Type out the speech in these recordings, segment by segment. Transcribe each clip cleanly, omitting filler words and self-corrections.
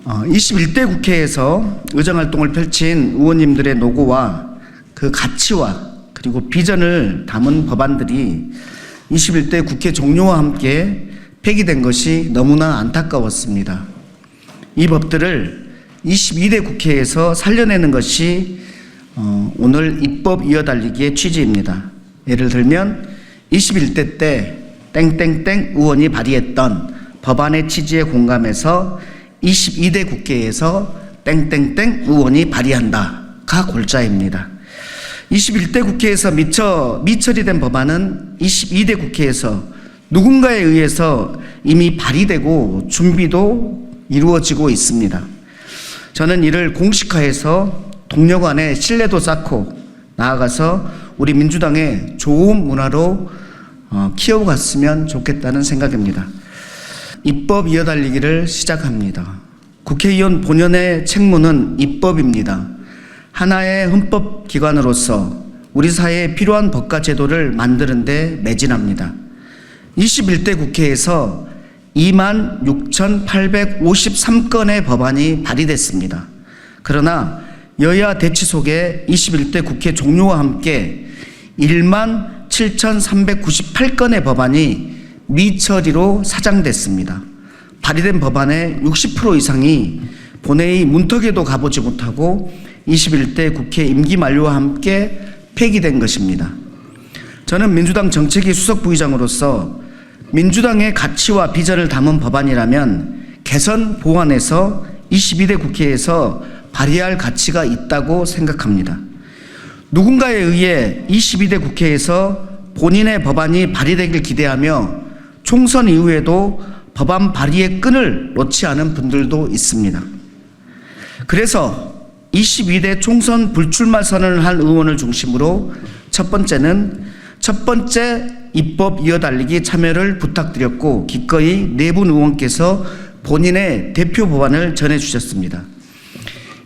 21대 국회에서 의정활동을 펼친 의원님들의 노고와 그 가치와 그리고 비전을 담은 법안들이 21대 국회 종료와 함께 폐기된 것이 너무나 안타까웠습니다. 이 법들을 22대 국회에서 살려내는 것이 오늘 입법 이어달리기의 취지입니다. 예를 들면 21대 때 땡땡땡 의원이 발의했던 법안의 취지에 공감해서 22대 국회에서 땡땡땡 의원이 발의한다가 골자입니다. 21대 국회에서 미처리된 법안은 22대 국회에서 누군가에 의해서 이미 발의되고 준비도 이루어지고 있습니다. 저는 이를 공식화해서 동료 간의 신뢰도 쌓고 나아가서 우리 민주당의 좋은 문화로 키워갔으면 좋겠다는 생각입니다. 입법 이어달리기를 시작합니다. 국회의원 본연의 책무는 입법입니다. 하나의 헌법기관으로서 우리 사회에 필요한 법과 제도를 만드는 데 매진합니다. 21대 국회에서 26,853건의 법안이 발의됐습니다. 그러나 여야 대치 속에 21대 국회 종료와 함께 17,398건의 법안이 미처리로 사장됐습니다. 발의된 법안의 60% 이상이 본회의 문턱에도 가보지 못하고 21대 국회 임기 만료와 함께 폐기된 것입니다. 저는 민주당 정책위 수석 부의장으로서 민주당의 가치와 비전을 담은 법안이라면 개선 보완해서 22대 국회에서 발의할 가치가 있다고 생각합니다. 누군가에 의해 22대 국회에서 본인의 법안이 발의되길 기대하며 총선 이후에도 법안 발의의 끈을 놓지 않은 분들도 있습니다. 그래서 22대 총선 불출마 선언을 한 의원을 중심으로 첫 번째 입법 이어달리기 참여를 부탁드렸고 기꺼이 네 분 의원께서 본인의 대표 법안을 전해주셨습니다.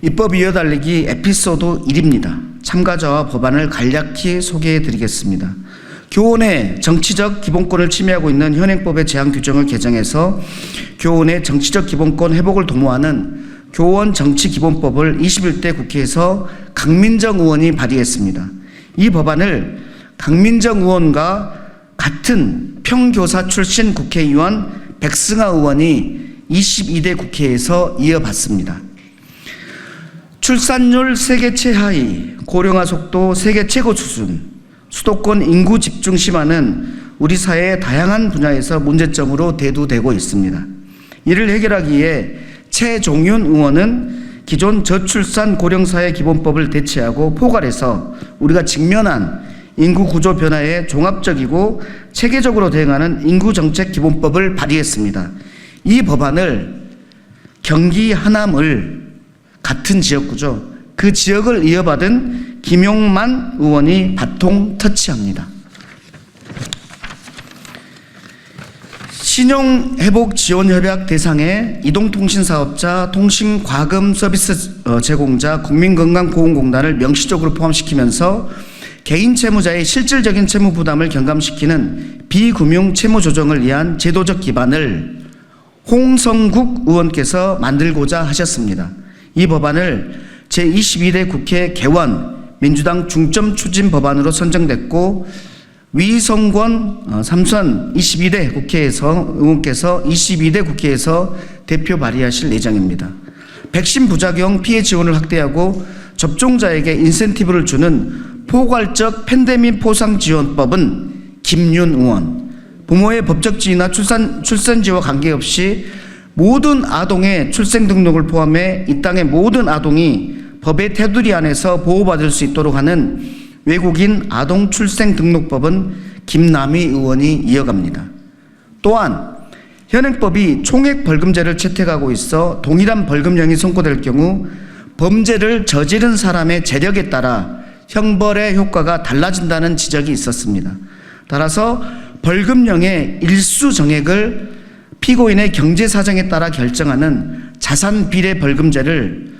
입법 이어달리기 에피소드 1입니다. 참가자와 법안을 간략히 소개해드리겠습니다. 교원의 정치적 기본권을 침해하고 있는 현행법의 제한 규정을 개정해서 교원의 정치적 기본권 회복을 도모하는 교원 정치기본법을 21대 국회에서 강민정 의원이 발의했습니다. 이 법안을 강민정 의원과 같은 평교사 출신 국회의원 백승하 의원이 22대 국회에서 이어받습니다. 출산율 세계 최하위, 고령화 속도 세계 최고 수준, 수도권 인구 집중 심화는 우리 사회의 다양한 분야에서 문제점으로 대두되고 있습니다. 이를 해결하기 위해 최종윤 의원은 기존 저출산 고령사회 기본법을 대체하고 포괄해서 우리가 직면한 인구 구조 변화에 종합적이고 체계적으로 대응하는 인구정책 기본법을 발의했습니다. 이 법안을 경기 하남을 같은 지역구죠. 그 지역을 이어받은 김용만 의원이 바통 터치합니다. 신용회복지원협약 대상의 이동통신사업자, 통신과금서비스 제공자, 국민건강보험공단을 명시적으로 포함시키면서 개인 채무자의 실질적인 채무 부담을 경감시키는 비금융 채무 조정을 위한 제도적 기반을 홍성국 의원께서 만들고자 하셨습니다. 이 법안을 제22대 국회 개원 민주당 중점 추진 법안으로 선정됐고 위성권 삼선 22대 국회에서 의원께서 22대 국회에서 대표 발의하실 예정입니다. 백신 부작용 피해 지원을 확대하고 접종자에게 인센티브를 주는 포괄적 팬데믹 포상지원법은 김윤 의원, 부모의 법적 지위나 출산지와 관계없이 모든 아동의 출생 등록을 포함해 이 땅의 모든 아동이 법의 테두리 안에서 보호받을 수 있도록 하는 외국인 아동 출생 등록법은 김남희 의원이 이어갑니다. 또한 현행법이 총액 벌금제를 채택하고 있어 동일한 벌금형이 선고될 경우 범죄를 저지른 사람의 재력에 따라 형벌의 효과가 달라진다는 지적이 있었습니다. 따라서 벌금형의 일수 정액을 피고인의 경제 사정에 따라 결정하는 자산 비례 벌금제를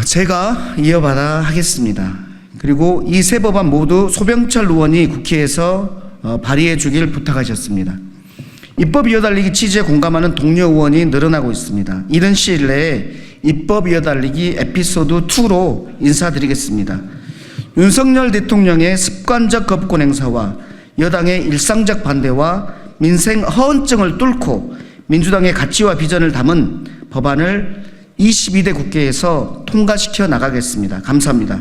제가 이어받아 하겠습니다. 그리고 이 세 법안 모두 소병철 의원이 국회에서 발의해 주길 부탁하셨습니다. 입법 이어달리기 취지에 공감하는 동료 의원이 늘어나고 있습니다. 이른 시일 내에 입법 이어달리기 에피소드 2로 인사드리겠습니다. 윤석열 대통령의 습관적 거부권 행사와 여당의 일상적 반대와 민생 허언증을 뚫고 민주당의 가치와 비전을 담은 법안을 22대 국회에서 통과시켜 나가겠습니다. 감사합니다.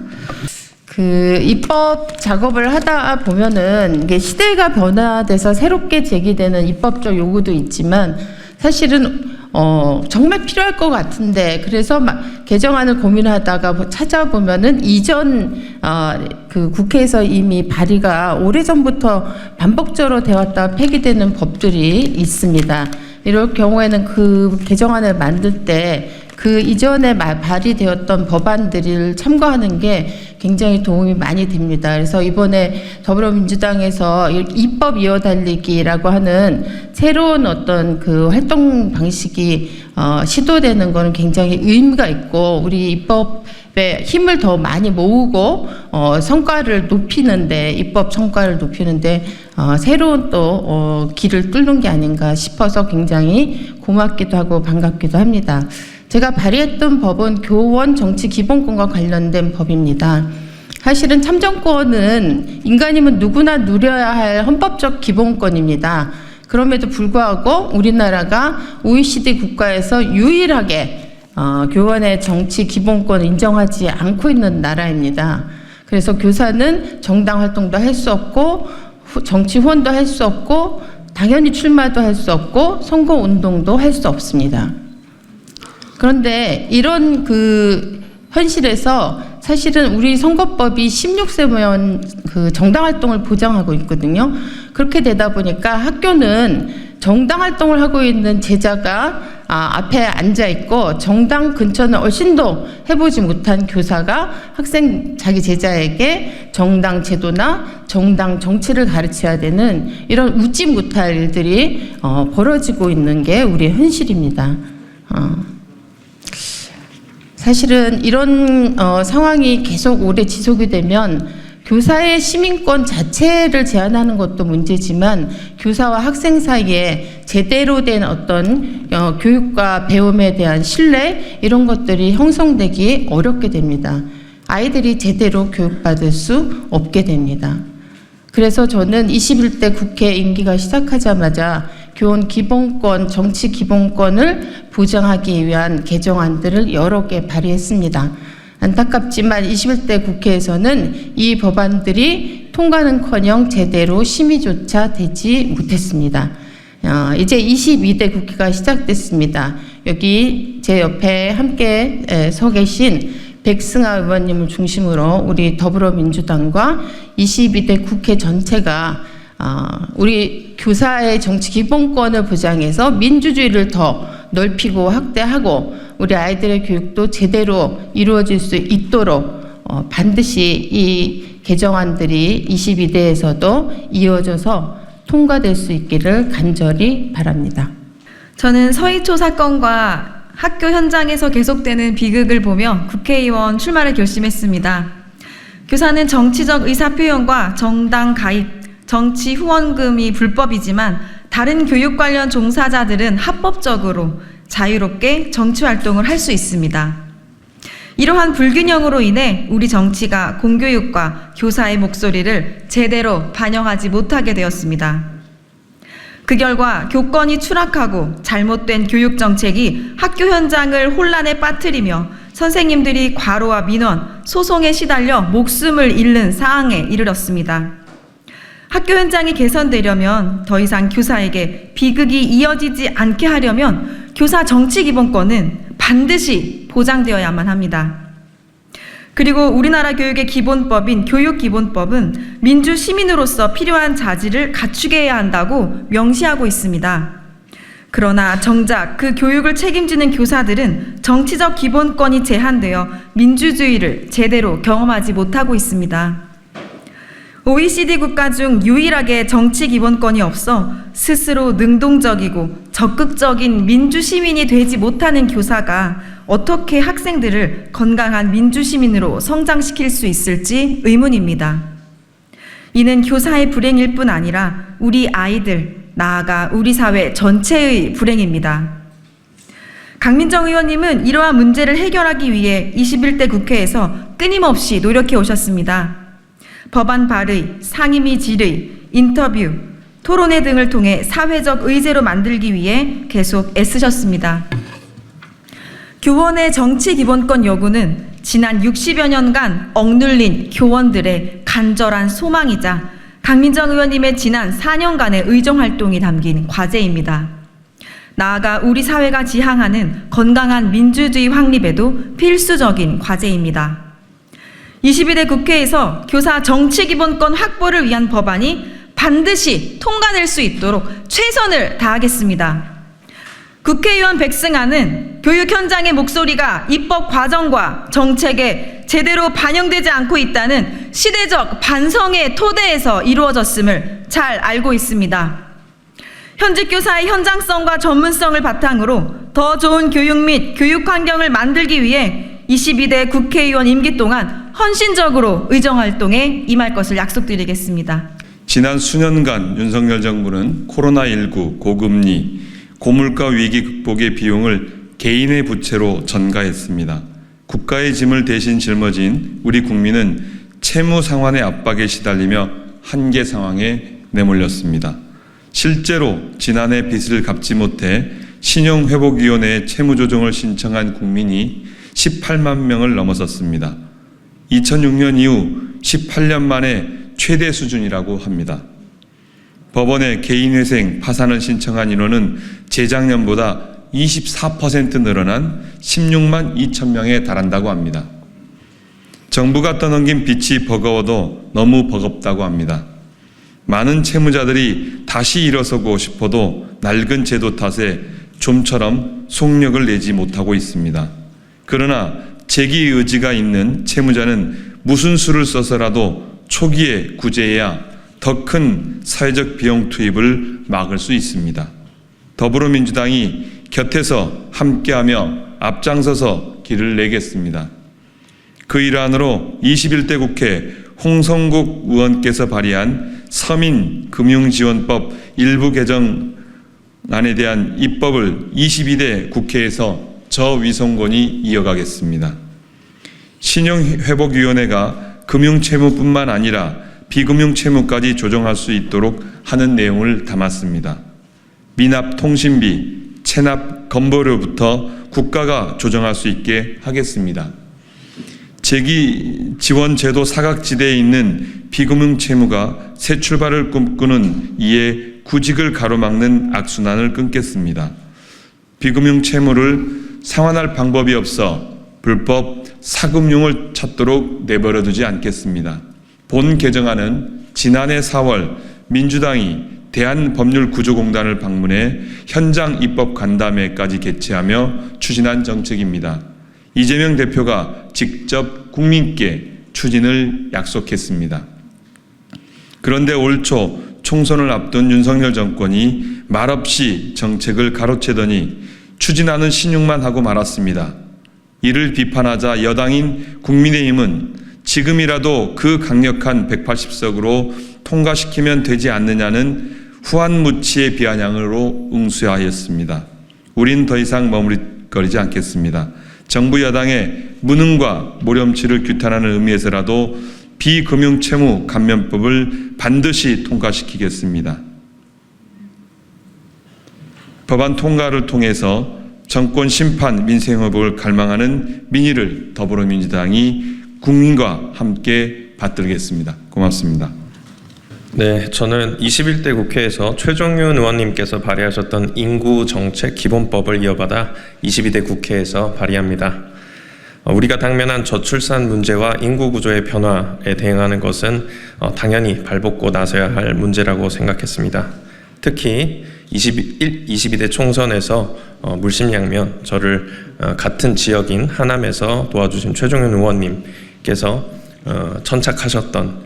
입법 작업을 하다 보면은 이게 시대가 변화돼서 새롭게 제기되는 입법적 요구도 있지만 사실은 정말 필요할 것 같은데 그래서 막 개정안을 고민하다가 찾아보면은 이전 국회에서 이미 발의가 오래전부터 반복적으로 되었다 폐기되는 법들이 있습니다. 이럴 경우에는 그 개정안을 만들 때 그 이전에 발의되었던 법안들을 참고하는 게 굉장히 도움이 많이 됩니다. 그래서 이번에 더불어민주당에서 입법 이어달리기라고 하는 새로운 어떤 그 활동 방식이 시도되는 것은 굉장히 의미가 있고 우리 입법에 힘을 더 많이 모으고 성과를 높이는데 입법 성과를 높이는데 새로운 또 길을 뚫는 게 아닌가 싶어서 굉장히 고맙기도 하고 반갑기도 합니다. 제가 발의했던 법은 교원 정치 기본권과 관련된 법입니다. 사실은 참정권은 인간이면 누구나 누려야 할 헌법적 기본권입니다. 그럼에도 불구하고 우리나라가 OECD 국가에서 유일하게 교원의 정치 기본권을 인정하지 않고 있는 나라입니다. 그래서 교사는 정당 활동도 할 수 없고 정치 후원도 할 수 없고 당연히 출마도 할 수 없고 선거 운동도 할 수 없습니다. 그런데 이런 현실에서 사실은 우리 선거법이 16세면 정당 활동을 보장하고 있거든요. 그렇게 되다 보니까 학교는 정당 활동을 하고 있는 제자가 앞에 앉아 있고 정당 근처는 얼씬도 해보지 못한 교사가 자기 제자에게 정당 제도나 정당 정치를 가르쳐야 되는 이런 웃지 못할 일들이 벌어지고 있는 게 우리의 현실입니다. 사실은 이런 상황이 계속 오래 지속이 되면 교사의 시민권 자체를 제한하는 것도 문제지만 교사와 학생 사이에 제대로 된 어떤 교육과 배움에 대한 신뢰 이런 것들이 형성되기 어렵게 됩니다. 아이들이 제대로 교육받을 수 없게 됩니다. 그래서 저는 21대 국회 임기가 시작하자마자 교원 기본권, 정치 기본권을 보장하기 위한 개정안들을 여러 개 발의했습니다. 안타깝지만 21대 국회에서는 이 법안들이 통과는커녕 제대로 심의조차 되지 못했습니다. 이제 22대 국회가 시작됐습니다. 여기 제 옆에 함께 서 계신 백승아 의원님을 중심으로 우리 더불어민주당과 22대 국회 전체가 우리 교사의 정치 기본권을 보장해서 민주주의를 더 넓히고 확대하고 우리 아이들의 교육도 제대로 이루어질 수 있도록 반드시 이 개정안들이 22대에서도 이어져서 통과될 수 있기를 간절히 바랍니다. 저는 서희초 사건과 학교 현장에서 계속되는 비극을 보며 국회의원 출마를 결심했습니다. 교사는 정치적 의사표현과 정당 가입, 정치 후원금이 불법이지만 다른 교육 관련 종사자들은 합법적으로 자유롭게 정치 활동을 할 수 있습니다. 이러한 불균형으로 인해 우리 정치가 공교육과 교사의 목소리를 제대로 반영하지 못하게 되었습니다. 그 결과 교권이 추락하고 잘못된 교육 정책이 학교 현장을 혼란에 빠뜨리며 선생님들이 과로와 민원, 소송에 시달려 목숨을 잃는 상황에 이르렀습니다. 학교 현장이 개선되려면 더 이상 교사에게 비극이 이어지지 않게 하려면 교사 정치 기본권은 반드시 보장되어야만 합니다. 그리고 우리나라 교육의 기본법인 교육기본법은 민주시민으로서 필요한 자질을 갖추게 해야 한다고 명시하고 있습니다. 그러나 정작 그 교육을 책임지는 교사들은 정치적 기본권이 제한되어 민주주의를 제대로 경험하지 못하고 있습니다. OECD 국가 중 유일하게 정치 기본권이 없어 스스로 능동적이고 적극적인 민주시민이 되지 못하는 교사가 어떻게 학생들을 건강한 민주시민으로 성장시킬 수 있을지 의문입니다. 이는 교사의 불행일 뿐 아니라 우리 아이들, 나아가 우리 사회 전체의 불행입니다. 강민정 의원님은 이러한 문제를 해결하기 위해 21대 국회에서 끊임없이 노력해 오셨습니다. 법안 발의, 상임위 질의, 인터뷰, 토론회 등을 통해 사회적 의제로 만들기 위해 계속 애쓰셨습니다. 교원의 정치 기본권 요구는 지난 60여 년간 억눌린 교원들의 간절한 소망이자 강민정 의원님의 지난 4년간의 의정활동이 담긴 과제입니다. 나아가 우리 사회가 지향하는 건강한 민주주의 확립에도 필수적인 과제입니다. 22대 국회에서 교사 정치 기본권 확보를 위한 법안이 반드시 통과될 수 있도록 최선을 다하겠습니다. 국회의원 백승환은 교육 현장의 목소리가 입법 과정과 정책에 제대로 반영되지 않고 있다는 시대적 반성의 토대에서 이루어졌음을 잘 알고 있습니다. 현직 교사의 현장성과 전문성을 바탕으로 더 좋은 교육 및 교육 환경을 만들기 위해 22대 국회의원 임기 동안 헌신적으로 의정활동에 임할 것을 약속드리겠습니다. 지난 수년간 윤석열 정부는 코로나19, 고금리, 고물가 위기 극복의 비용을 개인의 부채로 전가했습니다. 국가의 짐을 대신 짊어진 우리 국민은 채무 상환의 압박에 시달리며 한계 상황에 내몰렸습니다. 실제로 지난해 빚을 갚지 못해 신용회복위원회에 채무조정을 신청한 국민이 18만 명을 넘어섰습니다. 2006년 이후 18년 만에 최대 수준이라고 합니다. 법원에 개인회생 파산을 신청한 인원은 재작년보다 24% 늘어난 16만 2천 명에 달한다고 합니다. 정부가 떠넘긴 빚이 버거워도 너무 버겁다고 합니다. 많은 채무자들이 다시 일어서고 싶어도 낡은 제도 탓에 좀처럼 속력을 내지 못하고 있습니다. 그러나 재기 의지가 있는 채무자는 무슨 수를 써서라도 초기에 구제해야 더 큰 사회적 비용 투입을 막을 수 있습니다. 더불어민주당이 곁에서 함께하며 앞장서서 길을 내겠습니다. 그 일환으로 21대 국회 홍성국 의원께서 발의한 서민금융지원법 일부 개정안에 대한 입법을 22대 국회에서 저위성권이 이어가겠습니다. 신용회복위원회가 금융채무뿐만 아니라 비금융채무까지 조정할 수 있도록 하는 내용을 담았습니다. 미납 통신비, 체납 건보료부터 국가가 조정할 수 있게 하겠습니다. 재기 지원 제도 사각지대에 있는 비금융 채무가 새 출발을 꿈꾸는 이에 구직을 가로막는 악순환을 끊겠습니다. 비금융 채무를 상환할 방법이 없어 불법 사금융을 찾도록 내버려두지 않겠습니다. 본 개정안은 지난해 4월 민주당이 대한법률구조공단을 방문해 현장 입법 간담회까지 개최하며 추진한 정책입니다. 이재명 대표가 직접 국민께 추진을 약속했습니다. 그런데 올 초 총선을 앞둔 윤석열 정권이 말없이 정책을 가로채더니 추진하는 신용만 하고 말았습니다. 이를 비판하자 여당인 국민의힘은 지금이라도 그 강력한 180석으로 통과시키면 되지 않느냐는 후한무치의 비아냥으로 응수하였습니다. 우린 더 이상 머무르거리지 않겠습니다. 정부 여당의 무능과 모렴치를 규탄하는 의미에서라도 비금융채무 감면법을 반드시 통과시키겠습니다. 법안 통과를 통해서 정권 심판, 민생 회복을 갈망하는 민의를 더불어민주당이 국민과 함께 받들겠습니다. 고맙습니다. 네, 저는 21대 국회에서 최종윤 의원님께서 발의하셨던 인구정책 기본법을 이어받아 22대 국회에서 발의합니다. 우리가 당면한 저출산 문제와 인구구조의 변화에 대응하는 것은 당연히 발벗고 나서야 할 문제라고 생각했습니다. 특히 22대 총선에서 물심양면 저를 같은 지역인 하남에서 도와주신 최종윤 의원님께서 천착하셨던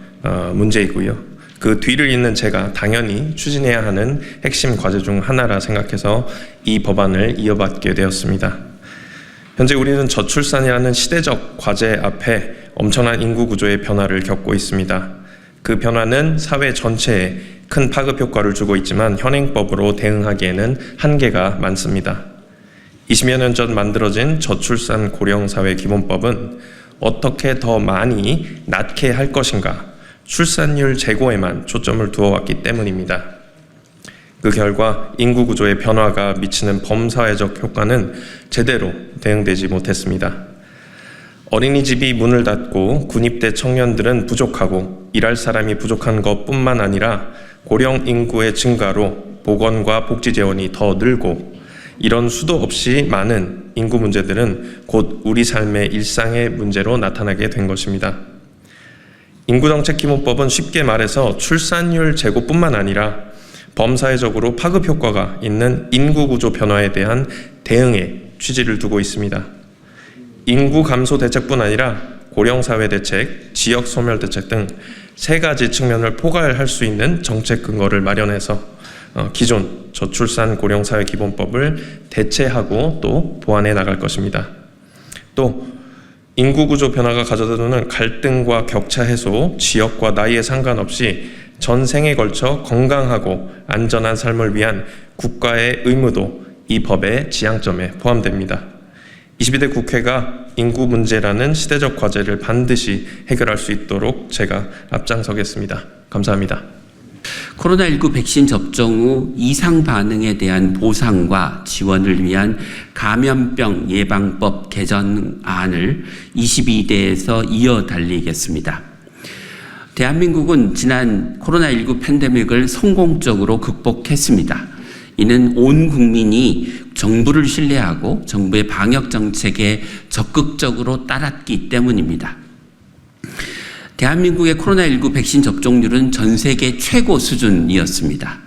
문제이고요. 그 뒤를 잇는 제가 당연히 추진해야 하는 핵심 과제 중 하나라 생각해서 이 법안을 이어받게 되었습니다. 현재 우리는 저출산이라는 시대적 과제 앞에 엄청난 인구 구조의 변화를 겪고 있습니다. 그 변화는 사회 전체에 큰 파급 효과를 주고 있지만 현행법으로 대응하기에는 한계가 많습니다. 20여 년 전 만들어진 저출산 고령사회 기본법은 어떻게 더 많이 낳게 할 것인가, 출산율 제고에만 초점을 두어왔기 때문입니다. 그 결과 인구 구조의 변화가 미치는 범사회적 효과는 제대로 대응되지 못했습니다. 어린이집이 문을 닫고 군입대 청년들은 부족하고 일할 사람이 부족한 것뿐만 아니라 고령 인구의 증가로 보건과 복지 재원이 더 늘고 이런 수도 없이 많은 인구 문제들은 곧 우리 삶의 일상의 문제로 나타나게 된 것입니다. 인구정책기본법은 쉽게 말해서 출산율 제고뿐만 아니라 범사회적으로 파급 효과가 있는 인구구조 변화에 대한 대응의 취지를 두고 있습니다. 인구 감소 대책뿐 아니라 고령사회 대책, 지역 소멸 대책 등 세 가지 측면을 포괄할 수 있는 정책 근거를 마련해서 기존 저출산 고령사회 기본법을 대체하고 또 보완해 나갈 것입니다. 또 인구구조 변화가 가져다주는 갈등과 격차 해소, 지역과 나이에 상관없이 전생에 걸쳐 건강하고 안전한 삶을 위한 국가의 의무도 이 법의 지향점에 포함됩니다. 22대 국회가 인구 문제라는 시대적 과제를 반드시 해결할 수 있도록 제가 앞장서겠습니다. 감사합니다. 코로나19 백신 접종 후 이상 반응에 대한 보상과 지원을 위한 감염병 예방법 개정안을 22대에서 이어 달리겠습니다. 대한민국은 지난 코로나19 팬데믹을 성공적으로 극복했습니다. 이는 온 국민이 정부를 신뢰하고 정부의 방역 정책에 적극적으로 따랐기 때문입니다. 대한민국의 코로나19 백신 접종률은 전 세계 최고 수준이었습니다.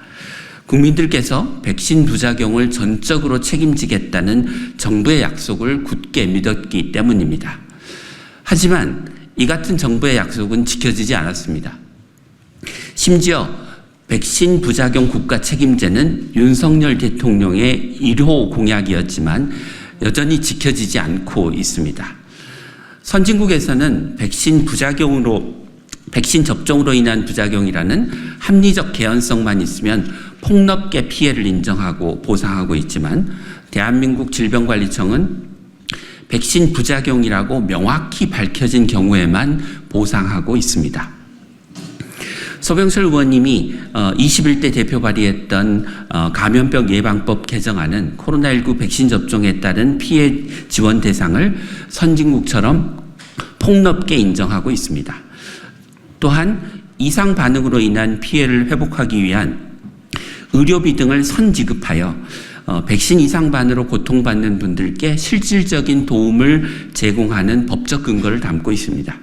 국민들께서 백신 부작용을 전적으로 책임지겠다는 정부의 약속을 굳게 믿었기 때문입니다. 하지만 이 같은 정부의 약속은 지켜지지 않았습니다. 심지어 백신 부작용 국가 책임제는 윤석열 대통령의 1호 공약이었지만 여전히 지켜지지 않고 있습니다. 선진국에서는 백신 접종으로 인한 부작용이라는 합리적 개연성만 있으면 폭넓게 피해를 인정하고 보상하고 있지만 대한민국 질병관리청은 백신 부작용이라고 명확히 밝혀진 경우에만 보상하고 있습니다. 소병철 의원님이 21대 대표 발의했던 감염병 예방법 개정안은 코로나19 백신 접종에 따른 피해 지원 대상을 선진국처럼 폭넓게 인정하고 있습니다. 또한 이상 반응으로 인한 피해를 회복하기 위한 의료비 등을 선지급하여 백신 이상 반응으로 고통받는 분들께 실질적인 도움을 제공하는 법적 근거를 담고 있습니다.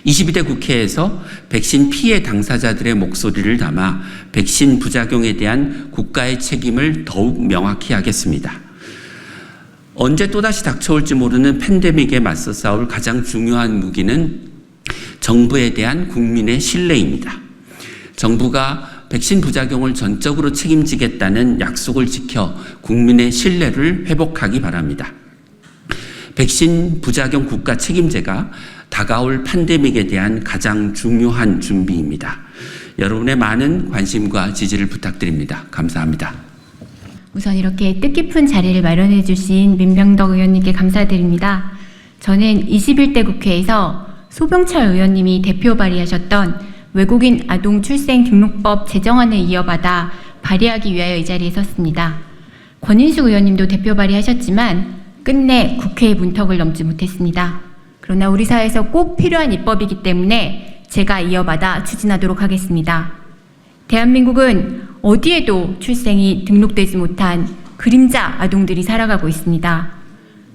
22대 국회에서 백신 피해 당사자들의 목소리를 담아 백신 부작용에 대한 국가의 책임을 더욱 명확히 하겠습니다. 언제 또다시 닥쳐올지 모르는 팬데믹에 맞서 싸울 가장 중요한 무기는 정부에 대한 국민의 신뢰입니다. 정부가 백신 부작용을 전적으로 책임지겠다는 약속을 지켜 국민의 신뢰를 회복하기 바랍니다. 백신 부작용 국가 책임제가 다가올 팬데믹에 대한 가장 중요한 준비입니다. 여러분의 많은 관심과 지지를 부탁드립니다. 감사합니다. 우선 이렇게 뜻깊은 자리를 마련해 주신 민병덕 의원님께 감사드립니다. 저는 21대 국회에서 소병철 의원님이 대표 발의하셨던 외국인 아동 출생 등록법 제정안을 이어받아 발의하기 위하여 이 자리에 섰습니다. 권인숙 의원님도 대표 발의하셨지만 끝내 국회의 문턱을 넘지 못했습니다. 그러나 우리 사회에서 꼭 필요한 입법이기 때문에 제가 이어받아 추진하도록 하겠습니다. 대한민국은 어디에도 출생이 등록되지 못한 그림자 아동들이 살아가고 있습니다.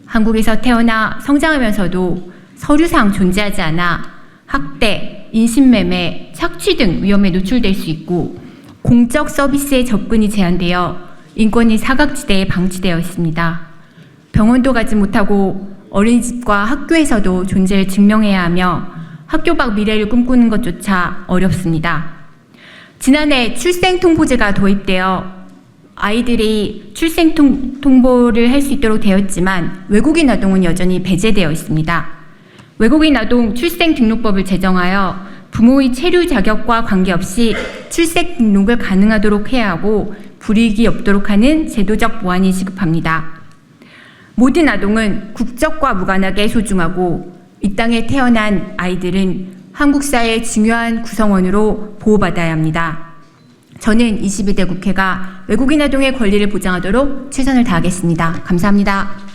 한국에서 태어나 성장하면서도 서류상 존재하지 않아 학대, 인신매매, 착취 등 위험에 노출될 수 있고 공적 서비스의 접근이 제한되어 인권이 사각지대에 방치되어 있습니다. 병원도 가지 못하고 어린이집과 학교에서도 존재를 증명해야 하며 학교 밖 미래를 꿈꾸는 것조차 어렵습니다. 지난해 출생통보제가 도입되어 아이들이 출생통보를 할 수 있도록 되었지만 외국인 아동은 여전히 배제되어 있습니다. 외국인 아동 출생등록법을 제정하여 부모의 체류 자격과 관계없이 출생 등록을 가능하도록 해야 하고 불이익이 없도록 하는 제도적 보완이 시급합니다. 모든 아동은 국적과 무관하게 소중하고 이 땅에 태어난 아이들은 한국 사회의 중요한 구성원으로 보호받아야 합니다. 저는 22대 국회가 외국인 아동의 권리를 보장하도록 최선을 다하겠습니다. 감사합니다.